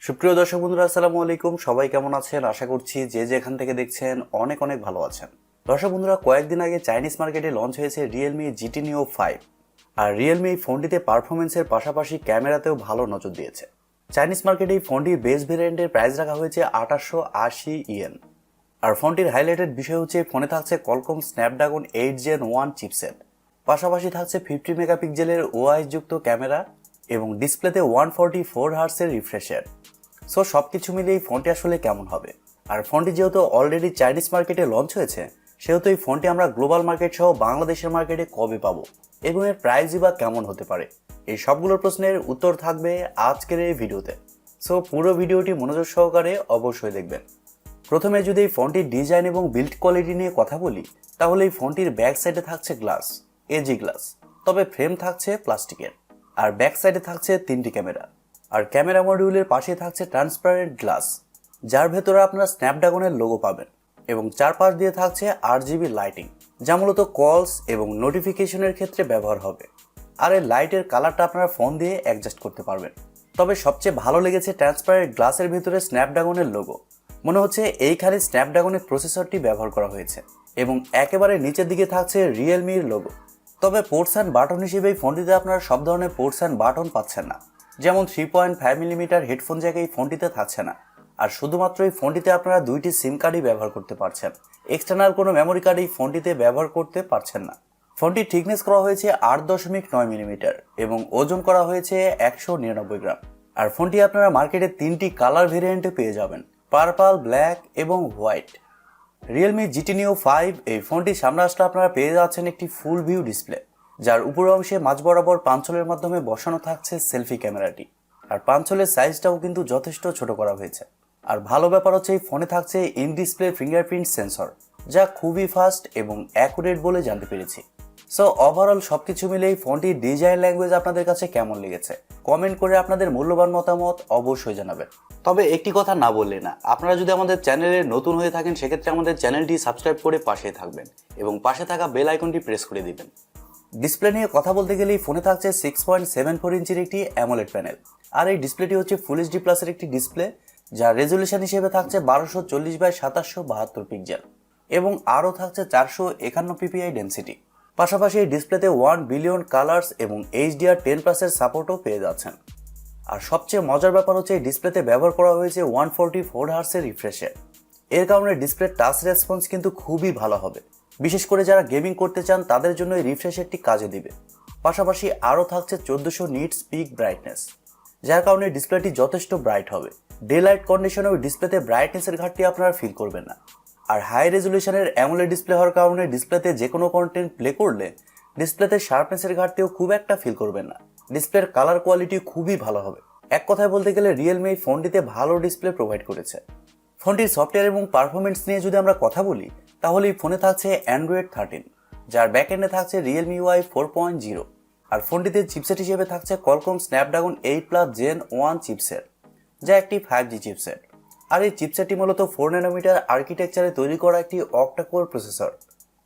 সুপ্রিয় দর্শক বন্ধুরা, আসসালামু আলাইকুম। সবাই কেমন আছেন? আশা করছি যে যেখান থেকে দেখছেন অনেক অনেক ভালো আছেন। দর্শক বন্ধুরা, কয়েকদিন আগে চাইনিজ মার্কেটে লঞ্চ হয়েছে Realme GT Neo 5। আর Realme এই ফোনটিতে পারফরমেন্সের পাশাপাশি ক্যামেরাতেও ভালো নজর দিয়েছে। চাইনিজ মার্কেটে এই ফোনটির বেস ভেরিয়েন্টের প্রাইস রাখা হয়েছে 2880 ইয়েন। আর ফোনটির হাইলাইটেড বিষয় হচ্ছে ফোনে থাকছে Qualcomm Snapdragon 8 Gen 1 চিপসেট, পাশাপাশি থাকছে 50 মেগাপিক্সেলের ওআইএস যুক্ত ক্যামেরা এবং ডিসপ্লেতে 144 হার্টজের রিফ্রেশ। সো সবকিছু মিলিয়ে এই ফোনটি আসলে কেমন হবে? আর ফোনটি যেহেতু অলরেডি চাইনিজ মার্কেটে লঞ্চ হয়েছে, সেহেতু এই ফোনটি আমরা গ্লোবাল মার্কেট সহ বাংলাদেশের মার্কেটে কবে পাবো এবং এর প্রাইসই বা কেমন হতে পারে, এই সবগুলোর প্রশ্নের উত্তর থাকবে আজকের এই ভিডিওতে। সো পুরো ভিডিওটি মনোযোগ সহকারে অবশ্যই দেখবেন। প্রথমে যদি এই ফোনটির ডিজাইন এবং বিল্ড কোয়ালিটি নিয়ে কথা বলি, তাহলে এই ফোনটির ব্যাক সাইডে থাকছে গ্লাস, এজি গ্লাস, তবে ফ্রেম থাকছে প্লাস্টিকের। আর ব্যাক সাইডে থাকছে 3টি ক্যামেরা। আর ক্যামেরা মডিউলের পাশে থাকছে ট্রান্সপারেন্ট গ্লাস, যার ভেতরে আপনারা স্ন্যাপড্রাগনের লোগো পাবেন এবং চারপাশ দিয়ে থাকছে RGB লাইটিং, যা মূলত কলস এবং নোটিফিকেশনের ক্ষেত্রে ব্যবহার হবে। আর এই লাইটের কালারটা আপনারা ফোন দিয়ে অ্যাডজাস্ট করতে পারবেন। তবে সবচেয়ে ভালো লেগেছে ট্রান্সপারেন্ট গ্লাসের ভিতরে স্ন্যাপড্রাগনের লোগো। মনে হচ্ছে এইখানে স্ন্যাপড্রাগনের প্রসেসরটি ব্যবহার করা হয়েছে এবং একেবারে নিচের দিকে থাকছে রিয়েলমির লোগো। তবে পোর্টস অ্যান্ড বাটন হিসেবে এই ফোনটিতে আপনারা সব ধরনের পোর্টস অ্যান্ড বাটন পাচ্ছেন না, যেমন 3.5mm হেডফোন জ্যাক এই ফোনটিতে থাকছে না। আর শুধুমাত্র এই ফোনটিতে আপনারা 2টি সিম কার্ডই ব্যবহার করতে পারছেন, এক্সটার্নাল কোনো মেমোরি কার্ড এই ফোনটিতে ব্যবহার করতে পারছেন না। ফোনটির থিকনেস করা হয়েছে 8.9mm এবং ওজন করা হয়েছে 199 গ্রাম। আর ফোনটি আপনারা মার্কেটে 3টি কালার ভেরিয়েন্টে পেয়ে যাবেন, পার্পল, ব্ল্যাক এবং হোয়াইট। Realme GT Neo 5 এই ফোনটির সামনে আসলে আপনারা পেয়ে যাচ্ছেন একটি ফুল ভিউ ডিসপ্লে, যার উপর অংশে মাঝ বরাবর পাঞ্চলের মাধ্যমে বসানো থাকছে সেলফি ক্যামেরাটি। আর পাঞ্চলের সাইজটাও কিন্তু যথেষ্ট ছোট করা হয়েছে। আর ভালো ব্যাপার হচ্ছে এই ফোনে থাকছে ইন ডিসপ্লে ফিঙ্গারপ্রিন্ট সেন্সর, যা খুবই ফাস্ট এবং অ্যাকুরেট বলে জানতে পেরেছি। সো ওভারঅল সবকিছু মিলে এই ফোনটির ডিজাইন ল্যাঙ্গুয়েজ আপনাদের কাছে কেমন লেগেছে কমেন্ট করে আপনাদের মূল্যবান মতামত অবশ্যই জানাবেন। তবে একটি কথা না বললে না, আপনারা যদি আমাদের চ্যানেলে নতুন হয়ে থাকেন সেক্ষেত্রে আমাদের চ্যানেলটি সাবস্ক্রাইব করে পাশে থাকবেন এবং পাশে থাকা বেল আইকনটি প্রেস করে দিবেন। ডিসপ্লে নিয়ে কথা বলতে গেলে এই ফোনে থাকছে 6.74 ইঞ্চির একটি অ্যামোলেড প্যানেল। আর এই ডিসপ্লেটি হচ্ছে ফুল এইচডি প্লাসের একটি ডিসপ্লে, যার রেজলিউশন হিসেবে থাকছে 1240x2772 পিক্সেল এবং আরও থাকছে 451 ppi ডেন্সিটি। পাশাপাশি এই ডিসপ্লেতে 1 বিলিয়ন কালার্স এবং HDR10+ এর সাপোর্টও পেয়ে যাচ্ছেন। আর সবচেয়ে মজার ব্যাপার হচ্ছে এই ডিসপ্লেতে ব্যবহার করা হয়েছে 144 হার্টজের রিফ্রেশের। এর কারণে ডিসপ্লে টাচ রেসপন্স কিন্তু খুবই ভালো হবে, বিশেষ করে যারা গেমিং করতে চান তাদের জন্য এই রিফ্রেশারটি কাজে দিবে। পাশাপাশি আরও থাকছে 1400 নিটস পিক ব্রাইটনেস, যার কারণে ডিসপ্লেটি যথেষ্ট ব্রাইট হবে। ডে লাইট কন্ডিশনে ওই ডিসপ্লেতে ব্রাইটনেসের ঘাটতি আপনারা ফিল করবেন না। আর হাই রেজলিউশনের অ্যামোলেড ডিসপ্লে হওয়ার কারণে ডিসপ্লেতে যে কোনো কন্টেন্ট প্লে করলে ডিসপ্লেতে শার্পনেসের ঘাটতিও খুব একটা ফিল করবেন না। ডিসপ্লের কালার কোয়ালিটি খুবই ভালো হবে। এক কথায় বলতে গেলে রিয়েলমি এই ফোনটিতে ভালো ডিসপ্লে প্রোভাইড করেছে। ফোনটির সফটওয়্যার এবং পারফরমেন্স নিয়ে যদি আমরা কথা বলি, তাহলে এই ফোনে থাকছে Android 13, যার ব্যাকএন্ডে থাকছে Realme UI 4.0। আর ফোনটিতে চিপসেট হিসেবে থাকছে Qualcomm Snapdragon 8+ Gen 1 চিপসেট, যা একটি 5G চিপসেট। আর এই চিপসেটটি মূলত 4nm আর্কিটেকচারে তৈরি করা একটি অক্টা-কোর প্রসেসর।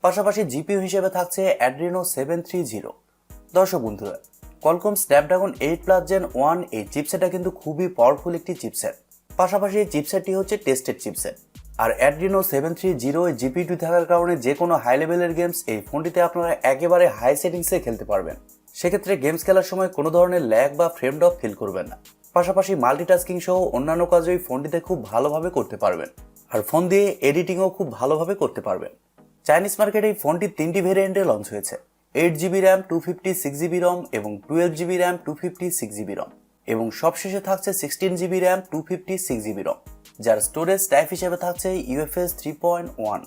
পাশাপাশি জিপিইউ হিসেবে থাকছে Adreno 730। দর্শক বন্ধুরা, Qualcomm Snapdragon 8+ Gen 1 এই চিপসেটটা কিন্তু খুবই পাওয়ারফুল একটি চিপসেট। পাশাপাশি এই চিপসেটটি হচ্ছে টেস্টেড চিপসেট। আর Adreno 730 এই জিপিইউ থাকার কারণে যে কোনো হাই লেভেলের গেমস এই ফোনটিতে আপনারা একেবারে হাই সেটিংসে খেলতে পারবেন। সেক্ষেত্রে গেমস খেলার সময় কোনো ধরনের ল্যাগ বা ফ্রেম ড্রপ ফিল করবেন না। পাশাপাশি মাল্টিটাস্কিং সহ অন্যান্য কাজও এই ফোনটিতে খুব ভালোভাবে করতে পারবেন। আর ফোন দিয়ে এডিটিংও খুব ভালোভাবে করতে পারবেন। চাইনিজ মার্কেটে এই ফোনটির 3টি ভেরিয়েন্টে লঞ্চ হয়েছে, 8GB RAM 256GB ROM এবং 12GB RAM 256GB ROM এবং সবশেষে থাকছে 16GB RAM 256GB ROM, যার স্টোরেজ টাইপ হিসেবে থাকছে UFS 3.1।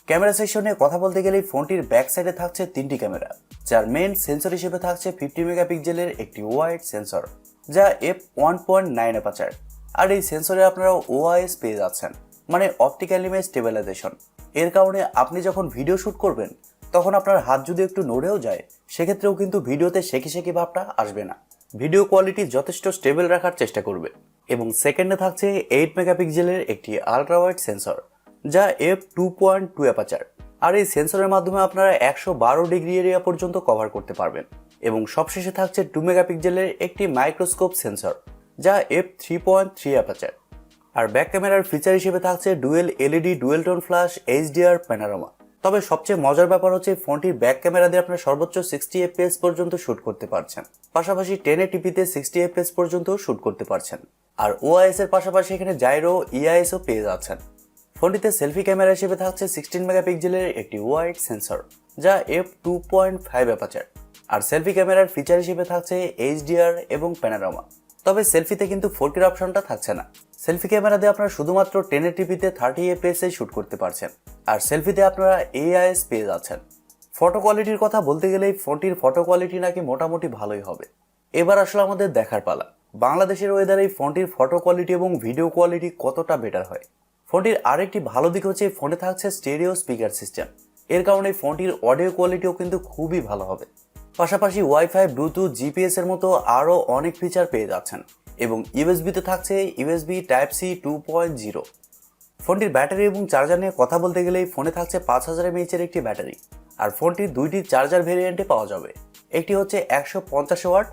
ক্যামেরা সেকশনে কথা বলতে গেলে ফোনটির ব্যাক সাইডে থাকছে 3টি ক্যামেরা, যার মেইন সেন্সর হিসেবে থাকছে 50 মেগাপিক্সেলের একটি ওয়াইড সেন্সর, যা f1.9 অ্যাপারচার। আর এই সেন্সরে আপনারা ওআইএস পেয়ে যাচ্ছেন, মানে অপটিক্যাল ইমেজ স্টেবিলাইজেশন। এর কারণে আপনি যখন ভিডিও শ্যুট করবেন তখন আপনার হাত যদি একটু নড়েও যায়, সেক্ষেত্রেও কিন্তু ভিডিওতে শেখি শেখি ভাবটা আসবে না। ভিডিও কোয়ালিটি যথেষ্ট স্টেবল রাখার চেষ্টা করবে। এবং সেকেন্ডে থাকছে 8 মেগাপিক্সেলের একটি আলট্রা ওয়াইড সেন্সর, যা f2.2 অ্যাপারচার। আর এই সেন্সরের মাধ্যমে আপনারা 112 ডিগ্রি এরিয়া পর্যন্ত কভার করতে পারবেন। এবং সবশেষে থাকছে 2 মেগাপিক্সেলের একটি মাইক্রোস্কোপ সেন্সর, যা f3.3 অ্যাপারচার। আর ব্যাক ক্যামেরার ফিচার হিসেবে থাকছে dual LED dual tone flash HDR panorama. তবে সবচেয়ে মজার ব্যাপার হচ্ছে ফোনটির ব্যাক ক্যামেরা দিয়ে আপনারা সর্বোচ্চ 60 fps পর্যন্ত শুট করতে পারছেন, পাশাপাশি 1080pতে 60 fps পর্যন্ত শুট করতে পারছেন। আর ওআইএস এর পাশাপাশি এখানে জাইরো ইআইএসও পেয়ে যাচ্ছেন। ফোনটিতে সেলফি ক্যামেরা হিসেবে থাকছে 16 মেগাপিক্সেলের একটি ওয়াইড সেন্সর, যা f2.5 অ্যাপারচার। আর সেলফি ক্যামেরার ফিচার হিসেবে থাকছে এইচডিআর এবং প্যানোরামা। তবে সেলফিতে কিন্তু 4K অপশনটা থাকছে না। সেলফি ক্যামেরা দিয়ে আপনারা শুধুমাত্র 1080pতে 30 fps এ শুট করতে পারছেন, আর সেলফিতে আপনারা এআইএস পেয়ে যাচ্ছেন। ফটো কোয়ালিটির কথা বলতে গেলেই ফোনটির ফটো কোয়ালিটি নাকি মোটামুটি ভালোই হবে। এবার আসলে আমাদের দেখার পালা, বাংলাদেশের ওয়েদারে এই ফোনটির ফটো কোয়ালিটি এবং ভিডিও কোয়ালিটি কতটা বেটার হয়। ফোনটির আরেকটি ভালো দিক হচ্ছে ফোনে থাকছে স্টেরিও স্পিকার সিস্টেম। এর কারণে ফোনটির অডিও কোয়ালিটিও কিন্তু খুবই ভালো হবে। পাশাপাশি ওয়াইফাই, ব্লুটুথ, জিপিএস এর মতো আরও অনেক ফিচার পেয়ে যাচ্ছেন এবং ইউএসবিতে থাকছে ইউএসবি টাইপ সি 2.0। ফোনটির ব্যাটারি এবং চার্জার নিয়ে কথা বলতে গেলেই ফোনে থাকছে 5000 mAh এর একটি ব্যাটারি। আর ফোনটির দুইটি চার্জার ভেরিয়েন্টে পাওয়া যাবে, একটি হচ্ছে 150 ওয়াট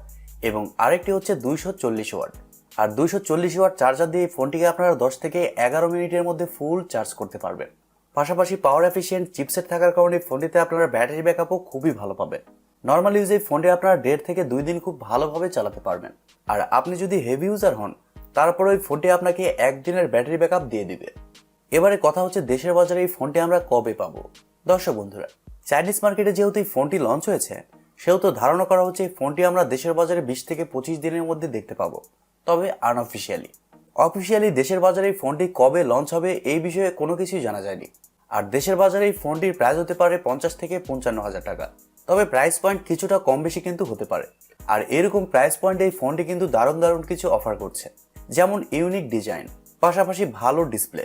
এবং আরেকটি হচ্ছে 240 ওয়াট। আর 240 ওয়াট চার্জার দিয়ে ফোনটিকে আপনারা 10 থেকে 11 মিনিটের মধ্যে ফুল চার্জ করতে পারবেন। পাশাপাশি পাওয়ার এফিশিয়েন্ট চিপসেট থাকার কারণে ফোনটিতে আপনারা ব্যাটারি ব্যাকআপও খুবই ভালো পাবেন। নর্মাল ইউজে ফোনটি আপনারা 1.5 থেকে 2 দিন খুব ভালোভাবে চালাতে পারবেন। আর আপনি যদি হেভি ইউজার হন তারপর ওই ফোনটি আপনাকে 1 দিনের ব্যাটারি ব্যাকআপ দিয়ে দিবে। এবারে কথা হচ্ছে দেশের বাজারে এই ফোনটি আমরা কবে পাবো। দর্শক বন্ধুরা, চাইনিজ মার্কেটে যেহেতু এই ফোনটি লঞ্চ হয়েছে সেহেতু ধারণা করা হচ্ছে এই ফোনটি আমরা দেশের বাজারে 20 থেকে 25 দিনের মধ্যে দেখতে পাবো। তবে আনঅফিসিয়ালি, অফিসিয়ালি দেশের বাজারে এই ফোনটি কবে লঞ্চ হবে এই বিষয়ে কোনো কিছুই জানা যায়নি। আর দেশের বাজারে এই ফোনটির প্রাইস হতে পারে 50 থেকে 55 হাজার টাকা। তবে প্রাইস পয়েন্ট কিছুটা কম বেশি কিন্তু হতে পারে। আর এরকম প্রাইস পয়েন্টে এই ফোনটি কিন্তু দারুণ দারুণ কিছু অফার করছে, যেমন ইউনিক ডিজাইন, পাশাপাশি ভালো ডিসপ্লে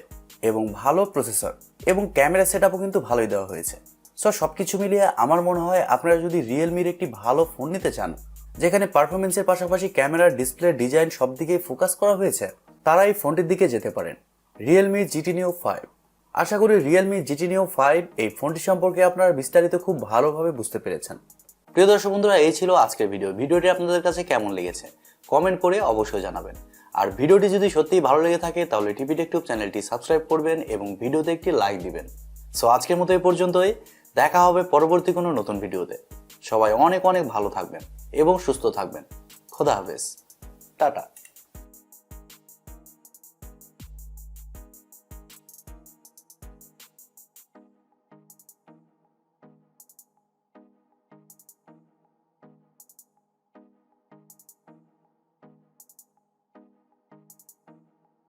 এবং ভালো প্রসেসর এবং ক্যামেরা সেটআপও কিন্তু ভালোই দেওয়া হয়েছে। সো সবকিছু মিলিয়ে আমার মনে হয় আপনারা যদি রিয়েলমির একটি ভালো ফোন নিতে চান, যেখানে পারফরমেন্সের পাশাপাশি ক্যামেরা, ডিসপ্লে, ডিজাইন সব দিকেই ফোকাস করা হয়েছে, তারা এই ফোনটির দিকে যেতে পারেন। Realme GT Neo 5। আশা করি Realme GT Neo 5 এই ফোনটি সম্পর্কে আপনারা বিস্তারিত খুব ভালোভাবে বুঝতে পেরেছেন। প্রিয় দর্শক বন্ধুরা, এই ছিল আজকের ভিডিওটি আপনাদের কাছে কেমন লেগেছে কমেন্ট করে অবশ্যই জানাবেন। আর ভিডিওটি যদি সত্যিই ভালো লেগে থাকে তাহলে TechTube চ্যানেলটি সাবস্ক্রাইব করবেন এবং ভিডিওতে একটি লাইক দিবেন। সো আজকের মতো এই পর্যন্তই, দেখা হবে পরবর্তী কোনো নতুন ভিডিওতে। সবাই অনেক অনেক ভালো থাকবেন এবং সুস্থ থাকবেন। খোদা হাফেজ, টাটা।